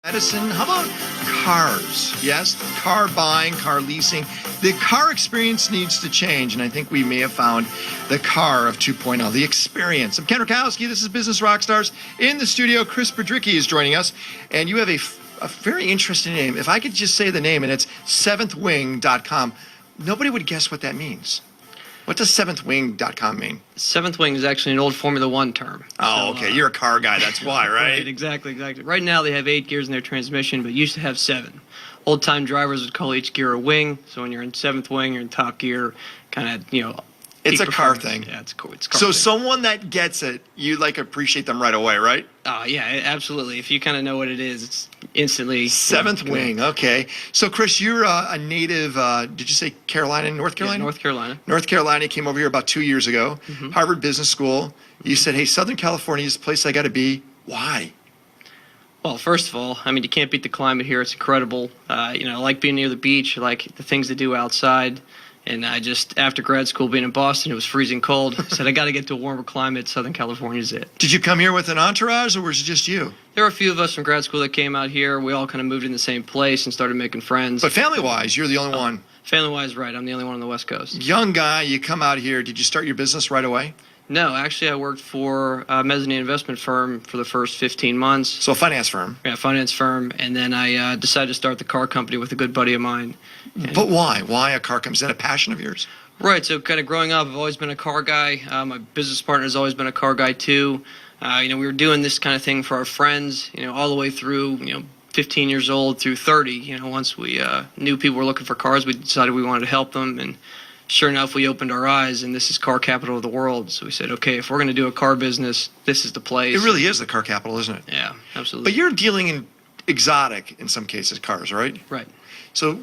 Edison, how about cars? Yes, car buying, car leasing. The car experience needs to change, and I think we may have found the car of 2.0, the experience. I'm Ken Rakowski. This is Business Rockstars. In the studio, Chris Bedricki is joining us, and you have a very interesting name. If I could just say the name, and it's seventhwing.com, nobody would guess what that means. What does seventhwing.com mean? Seventh Wing is actually an old Formula One term. Oh, okay. You're a car guy. That's why, right? Right, exactly. Right now they have 8 gears in their transmission, but used to have 7. Old-time drivers would call each gear a wing. So when you're in 7th wing, you're in top gear, kind of, It's peak a car performance. thing. Yeah, it's cool. It's a car So thing. someone that gets it, you appreciate them right away, right? Yeah, absolutely. If you kind of know what it is, it's instantly Seventh Wing. Okay. So Chris, you're a native. Did you say Carolina, North Carolina? Yeah, North Carolina. North Carolina. You came over here about 2 years ago. Harvard Business School. You said, "Hey, Southern California is the place I got to be." Why? Well, first of all, you can't beat the climate here. It's incredible. I like being near the beach. I like the things to do outside. And I just, after grad school being in Boston, it was freezing cold. I said, I got to get to a warmer climate. Southern California's it. Did you come here with an entourage, or was it just you? There were a few of us from grad school that came out here. We all kind of moved in the same place and started making friends. But family-wise, you're the only one. Family-wise, right. I'm the only one on the West Coast. Young guy, you come out here. Did you start your business right away? No, actually, I worked for a mezzanine investment firm for the first 15 months. So a finance firm. Yeah, finance firm. And then I decided to start the car company with a good buddy of mine. But why? Why a car company? Is that a passion of yours? Right. So kind of growing up, I've always been a car guy. My business partner has always been a car guy, too. We were doing this kind of thing for our friends, all the way through, 15 years old through 30. Once we knew people were looking for cars, we decided we wanted to help them. And sure enough, we opened our eyes, and this is car capital of the world. So we said, okay, if we're going to do a car business, this is the place. It really is the car capital, isn't it? Yeah, absolutely. But you're dealing in exotic, in some cases, cars, right? Right. So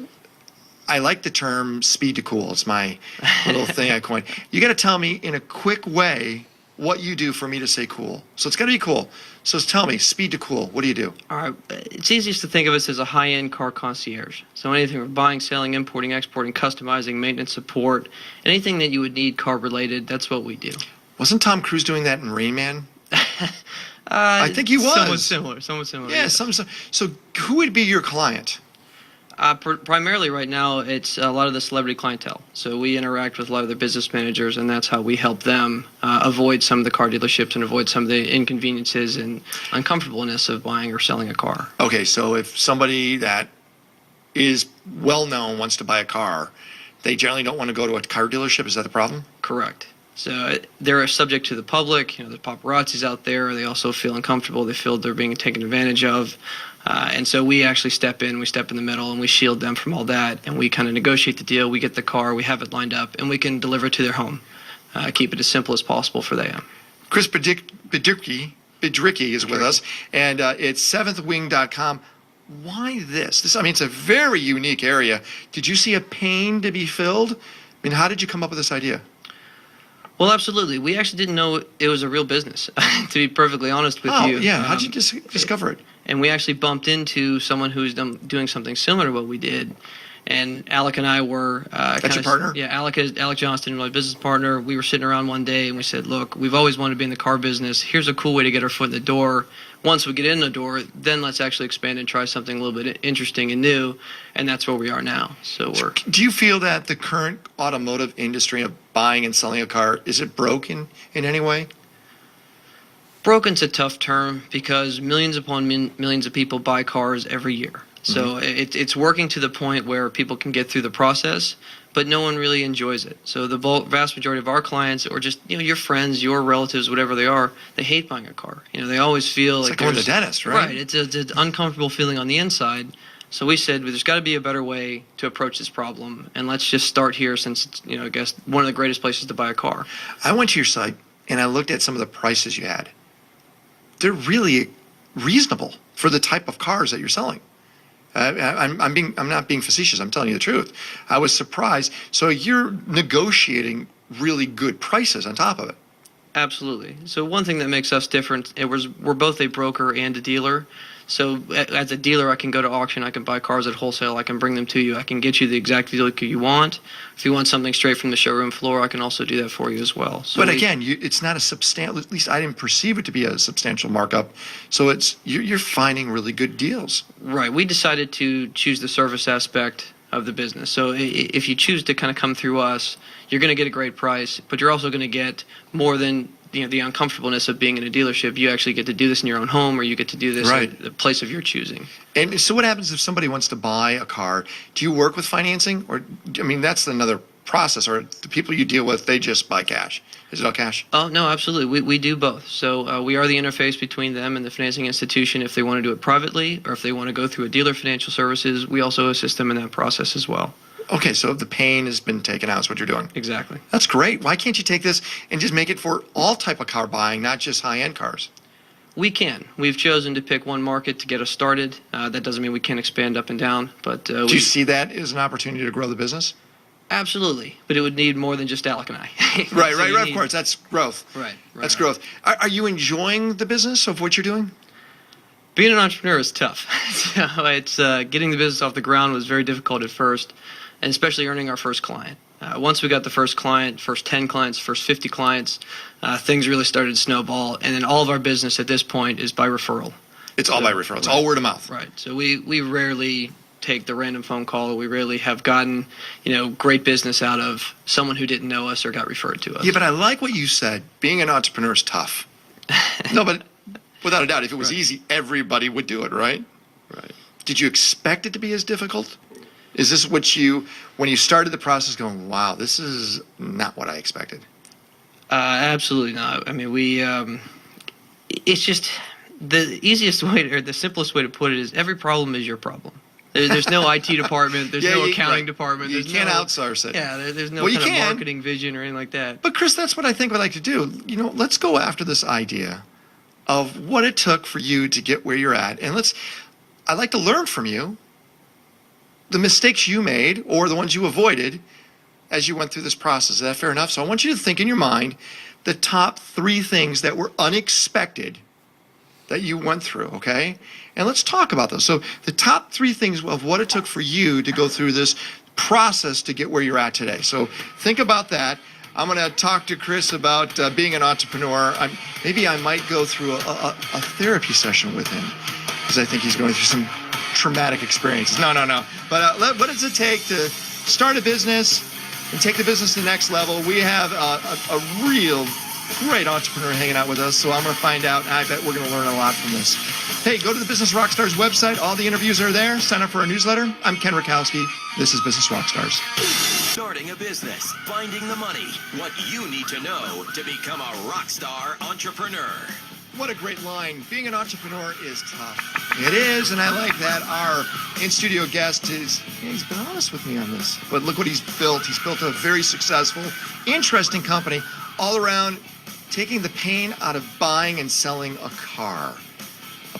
I like the term speed to cool. It's my little thing I coined. You got to tell me in a quick way what you do for me to say cool. So it's got to be cool. So tell me, speed to cool, what do you do? All right. It's easiest to think of us as a high-end car concierge. So anything from buying, selling, importing, exporting, customizing, maintenance support, anything that you would need car-related, that's what we do. Wasn't Tom Cruise doing that in Rain Man? I think he was. Somewhat similar. Yeah, so who would be your client? Primarily right now, it's a lot of the celebrity clientele. So we interact with a lot of the business managers, and that's how we help them avoid some of the car dealerships and avoid some of the inconveniences and uncomfortableness of buying or selling a car. Okay, so if somebody that is well-known wants to buy a car, they generally don't want to go to a car dealership. Is that the problem? Correct. So they're subject to the public. The paparazzi's out there. They also feel uncomfortable. They feel they're being taken advantage of. And so we actually step in the middle, and we shield them from all that. And we kind of negotiate the deal. We get the car. We have it lined up, and we can deliver it to their home. Keep it as simple as possible for them. Chris Bedricki is with us, and it's seventhwing.com. Why this? It's a very unique area. Did you see a pain to be filled? How did you come up with this idea? Well, absolutely. We actually didn't know it was a real business, to be perfectly honest with you. Oh, yeah. How did you discover it? And we actually bumped into someone who's doing something similar to what we did. And Alec and I were... That's your partner? Yeah, Alec Johnston, my business partner. We were sitting around one day, and we said, look, we've always wanted to be in the car business. Here's a cool way to get our foot in the door. Once we get in the door, then let's actually expand and try something a little bit interesting and new. And that's where we are now. So do you feel that the current automotive industry of buying and selling a car, is it broken in any way? Broken's a tough term because millions upon millions of people buy cars every year. So it's working to the point where people can get through the process, but no one really enjoys it. So the vast majority of our clients, or just your friends, your relatives, whatever they are, they hate buying a car. They always feel like going to the dentist, right? Right. It's an uncomfortable feeling on the inside. So we said, there's got to be a better way to approach this problem, and let's just start here since it's, I guess, one of the greatest places to buy a car. I went to your site, and I looked at some of the prices you had. They're really reasonable for the type of cars that you're selling. I'm not being facetious. I'm telling you the truth. I was surprised. So you're negotiating really good prices on top of it. Absolutely. So one thing that makes us different, we're both a broker and a dealer. So as a dealer, I can go to auction, I can buy cars at wholesale, I can bring them to you, I can get you the exact vehicle you want. If you want something straight from the showroom floor, I can also do that for you as well. So But again, it's not a substantial. At least I didn't perceive it to be a substantial markup. So you're finding really good deals. right, we decided to choose the service aspect of the business. So if you choose to kind of come through us, you're going to get a great price, but you're also going to get more than the uncomfortableness of being in a dealership. You actually get to do this in your own home, or you get to do this Right. at the place of your choosing. And so what happens if somebody wants to buy a car? Do you work with financing? Or, I mean, that's another process. Or the people you deal with, they just buy cash. Is it all cash? Oh, no, absolutely. We do both. So we are the interface between them and the financing institution if they want to do it privately, or if they want to go through a dealer financial services, we also assist them in that process as well. Okay, so the pain has been taken out is what you're doing. Exactly. That's great. Why can't you take this and just make it for all type of car buying, not just high-end cars? We can. We've chosen to pick one market to get us started. That doesn't mean we can't expand up and down, but Do you see that as an opportunity to grow the business? absolutely. But it would need more than just Alec and I. Right, So right, you right. need- Of course, that's growth. Right. That's growth. Are you enjoying the business of what you're doing? Being an entrepreneur is tough. So it's getting the business off the ground was very difficult at first, and especially earning our first client. Once we got the first client, first 10 clients, first 50 clients, things really started to snowball. And then all of our business at this point is by referral. It's all by referral. It's all word of mouth. Right. So we rarely take the random phone call. We rarely have gotten, great business out of someone who didn't know us or got referred to us. Yeah, but I like what you said. Being an entrepreneur is tough. No, but without a doubt, if it was Right. easy, everybody would do it, right? Right. Did you expect it to be as difficult? Is this when you started the process, going, wow, this is not what I expected? Absolutely not. I mean, it's just the easiest way or the simplest way to put it is every problem is your problem. There's no IT department. There's no accounting right. department. You There's can't no, outsource it. Yeah, there's no Well, you kind of can. marketing vision or anything like that. But Chris, that's what I think we'd like to do. Let's go after this idea of what it took for you to get where you're at. And I'd like to learn from you the mistakes you made or the ones you avoided as you went through this process. Is that fair enough? So I want you to think in your mind the top 3 things that were unexpected that you went through, okay? And let's talk about those. So the top 3 things of what it took for you to go through this process to get where you're at today. So think about that. I'm going to talk to Chris about being an entrepreneur. Maybe I might go through a therapy session with him because I think he's going through some traumatic experiences. No. But what does it take to start a business and take the business to the next level? We have a real great entrepreneur hanging out with us, so I'm going to find out. I bet we're going to learn a lot from this. Hey, go to the Business Rockstars website. All the interviews are there. Sign up for our newsletter. I'm Ken Rakowski. This is Business Rockstars. Starting a business, finding the money, what you need to know to become a rock star entrepreneur. What a great line. Being an entrepreneur is tough. It is, and I like that. Our in-studio guest he's been honest with me on this. But look what he's built. He's built a very successful, interesting company all around taking the pain out of buying and selling a car.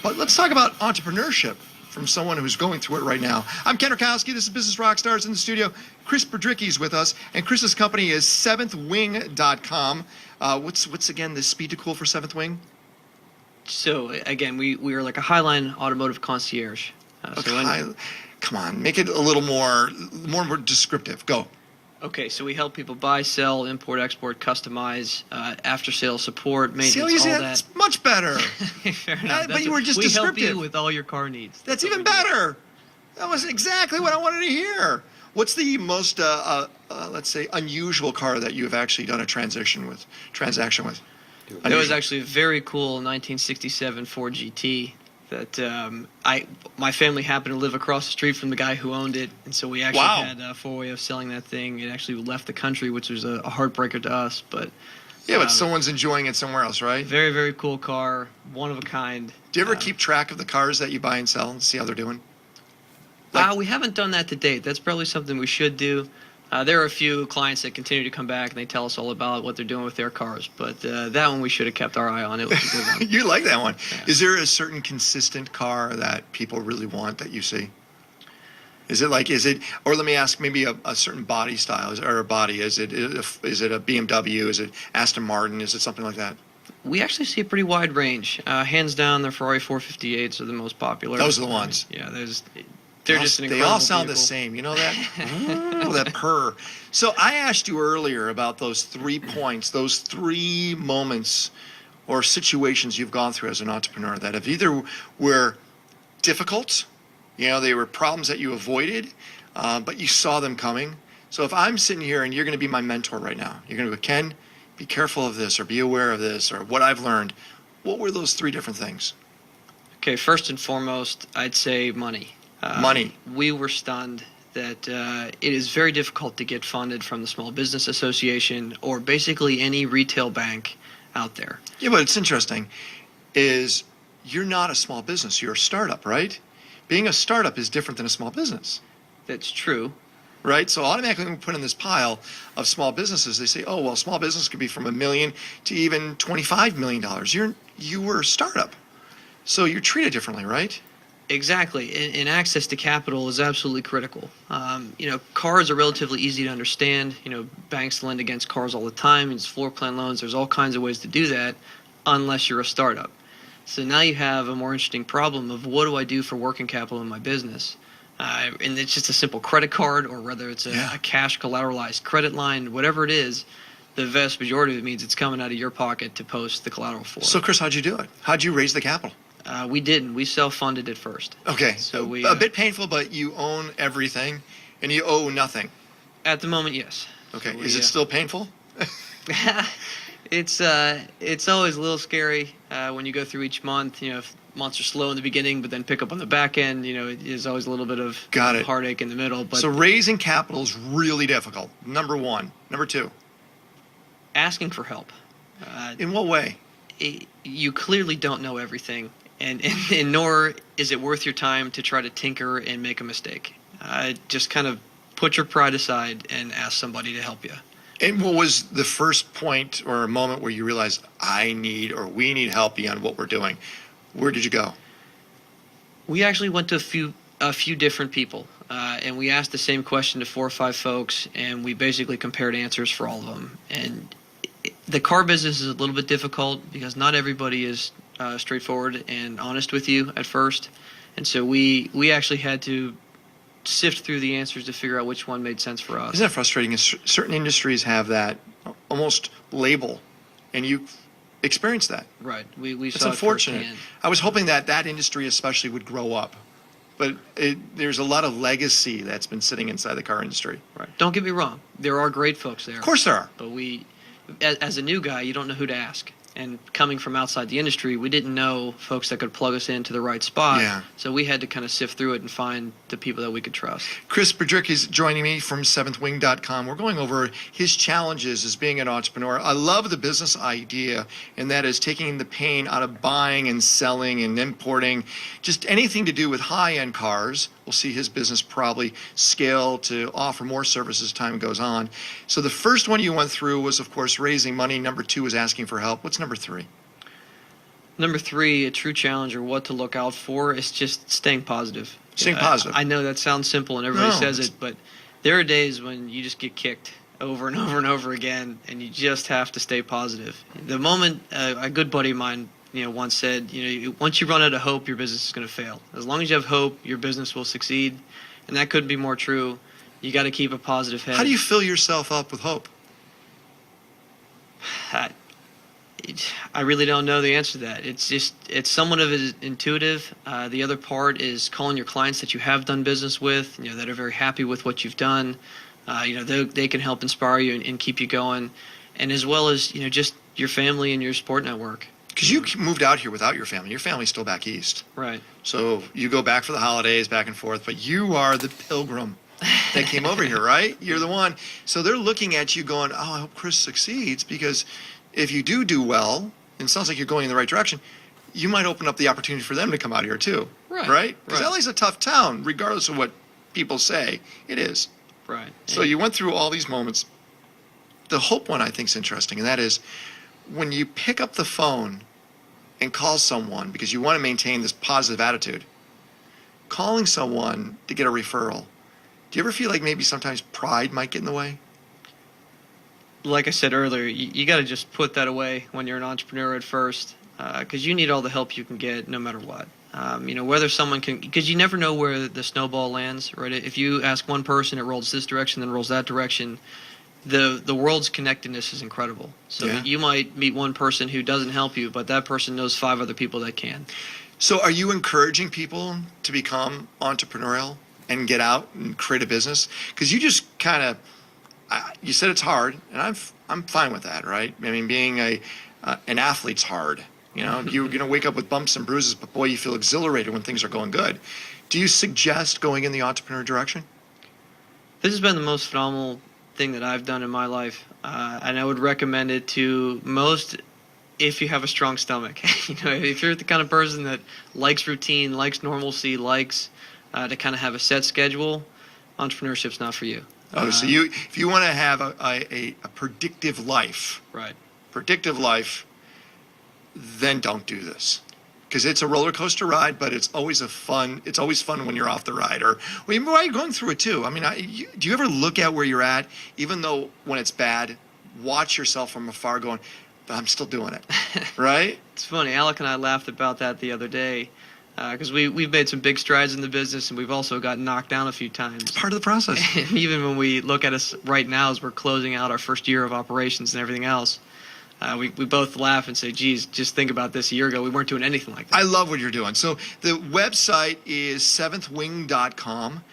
But let's talk about entrepreneurship from someone who's going through it right now. I'm Ken Rakowski. This is Business Rockstars in the studio. Chris Pedricki is with us, and Chris's company is seventhwing.com. What's again the speed to cool for Seventh Wing? So again, we are like a Highline automotive concierge. Come on, make it a little more descriptive. Go. Okay, so we help people buy, sell, import, export, customize, after-sales support, maintenance, See, all that. that's much better. Fair enough. But you were just we help descriptive. you with all your car needs. That's what even we do. better. That was exactly what I wanted to hear. What's the most, let's say, unusual car that you have actually done a transaction with? It was actually a very cool 1967 Ford GT that my family happened to live across the street from the guy who owned it, and so we actually had a four-way of selling that thing. It actually left the country, which was a heartbreaker to us, but Yeah, but someone's enjoying it somewhere else, right? very, very cool car, one of a kind. Do you ever keep track of the cars that you buy and sell and see how they're doing? We haven't done that to date. That's probably something we should do. There are a few clients that continue to come back and they tell us all about what they're doing with their cars, but that one we should have kept our eye on. It was a good one. You like that one. Yeah. Is there a certain consistent car that people really want that you see? Or let me ask, maybe a certain body style or a body? Is it a BMW? Is it Aston Martin? Is it something like that? We actually see a pretty wide range. Hands down, the Ferrari 458s are the most popular. They're the ones. Yeah, they're just an They incredible all sound the vehicle. same. You know that? Ooh, that purr. So I asked you earlier about those 3 points, those 3 moments or situations you've gone through as an entrepreneur that have either were difficult, they were problems that you avoided, but you saw them coming. So if I'm sitting here and you're going to be my mentor right now, you're going to go, Ken, be careful of this or be aware of this or what I've learned. What were those 3 different things? Okay, first and foremost, I'd say money. Money. We were stunned that it is very difficult to get funded from the Small Business Association or basically any retail bank out there. Yeah, but it's interesting is you're not a small business. You're a startup, right? Being a startup is different than a small business, That's true. right? So automatically when we put in this pile of small businesses, they say, oh, well, small business could be from $1 million to even $25 million. You were a startup. So you're treated differently, right? Exactly, and access to capital is absolutely critical. Cars are relatively easy to understand. Banks lend against cars all the time. It's floor plan loans. There's all kinds of ways to do that, unless you're a startup. So now you have a more interesting problem of what do I do for working capital in my business? And it's just a simple credit card, or whether it's a cash collateralized credit line, whatever it is. The vast majority of it means it's coming out of your pocket to post the collateral for. So Chris, how'd you do it? How'd you raise the capital? We didn't. We self-funded it first. Okay, So we a bit painful, but you own everything and you owe nothing. at the moment, yes. Okay, So is it still painful? It's always a little scary when you go through each month. If months are slow in the beginning, but then pick up on the back end. It is always a little bit of Got it. heartache in the middle. But So raising capital is really difficult. Number 1. Number 2, asking for help. in what way? You clearly don't know everything, and nor is it worth your time to try to tinker and make a mistake. Just kind of put your pride aside and ask somebody to help you. And what was the first point or a moment where you realized we need help beyond what we're doing? Where did you go? We actually went to a few different people, and we asked the same question to 4 or 5 folks, and we basically compared answers for all of them. And the car business is a little bit difficult because not everybody is straightforward and honest with you at first, and so we actually had to sift through the answers to figure out which one made sense for us. Isn't that frustrating? Certain industries have that almost label, and you experience that. Right. We It's saw unfortunate. it firsthand. I was hoping that industry especially would grow up, but there's a lot of legacy that's been sitting inside the car industry. Right. Don't get me wrong. There are great folks there. Of course there are. But as a new guy, you don't know who to ask. And coming from outside the industry, we didn't know folks that could plug us into the right spot. Yeah. So we had to kind of sift through it and find the people that we could trust. Chris Bedrick is joining me from seventhwing.com. We're going over his challenges as being an entrepreneur. I love the business idea, and that is taking the pain out of buying and selling and importing, just anything to do with high-end cars. We'll see his business probably scale to offer more services as time goes on. So the first one you went through was, of course, raising money. Number 2 was asking for help. What's number 3? Number 3, a true challenge or what to look out for is just staying positive. Staying positive. I know that sounds simple and everybody No, says it's- it, but there are days when you just get kicked over and over and over again, and you just have to stay positive. The moment a good buddy of mine once said, once you run out of hope, your business is going to fail. As long as you have hope, your business will succeed, and that couldn't be more true. You got to keep a positive head. How do you fill yourself up with hope? I really don't know the answer to that. It's somewhat of intuitive. The other part is calling your clients that you have done business with, that are very happy with what you've done. They can help inspire you and keep you going, and as well as just your family and your support network. Because you moved out here without your family. Your family's still back east. Right. So you go back for the holidays, back and forth, but you are the pilgrim that came over here, right? You're the one. So they're looking at you going, oh, I hope Chris succeeds, because if you do well, and it sounds like you're going in the right direction, you might open up the opportunity for them to come out here too. Right. Because Right. LA's a tough town, regardless of what people say. It is. Right. So you went through all these moments. The hope one I think is interesting, and that is when you pick up the phone and call someone because you want to maintain this positive attitude, calling someone to get a referral, do you ever feel like maybe sometimes pride might get in the way? like I said earlier, you got to just put that away when you're an entrepreneur at first, because you need all the help you can get, no matter what. Whether someone can, because you never know where the snowball lands, right? If you ask one person, it rolls this direction, then rolls that direction. The world's connectedness is incredible. So Yeah. you might meet one person who doesn't help you, but that person knows 5 other people that can. So are you encouraging people to become entrepreneurial and get out and create a business? Because you just kind of, you said it's hard, and I'm fine with that, right? I mean, being an athlete's hard. You're going to wake up with bumps and bruises, but boy, you feel exhilarated when things are going good. Do you suggest going in the entrepreneur direction? This has been the most phenomenal thing that I've done in my life, and I would recommend it to most if you have a strong stomach. If you're the kind of person that likes routine, likes normalcy, likes to kind of have a set schedule, entrepreneurship's not for you. Oh, so if you want to have a predictive life, Right. then don't do this. Because it's a roller coaster ride, but it's always fun when you're off the ride, or even while you're going through it too. I mean, do you ever look at where you're at, even though when it's bad, watch yourself from afar going, but I'm still doing it, right? It's funny. Alec and I laughed about that the other day because we've made some big strides in the business, and we've also got knocked down a few times. Part of the process. And even when we look at us right now as we're closing out our first year of operations and everything else, we both laugh and say, geez, just think about this a year ago. We weren't doing anything like that. I love what you're doing. So the website is seventhwing.com.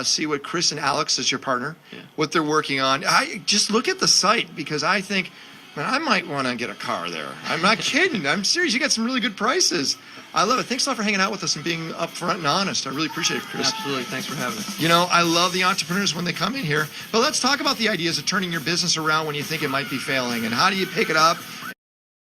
See what Chris and Alex, as your partner, what they're working on. I just look at the site, because I think, man, I might want to get a car there. I'm not kidding. I'm serious. You got some really good prices. I love it. Thanks a lot for hanging out with us and being upfront and honest. I really appreciate it, Chris. Absolutely. Thanks for having us. I love the entrepreneurs when they come in here. But let's talk about the ideas of turning your business around when you think it might be failing, and how do you pick it up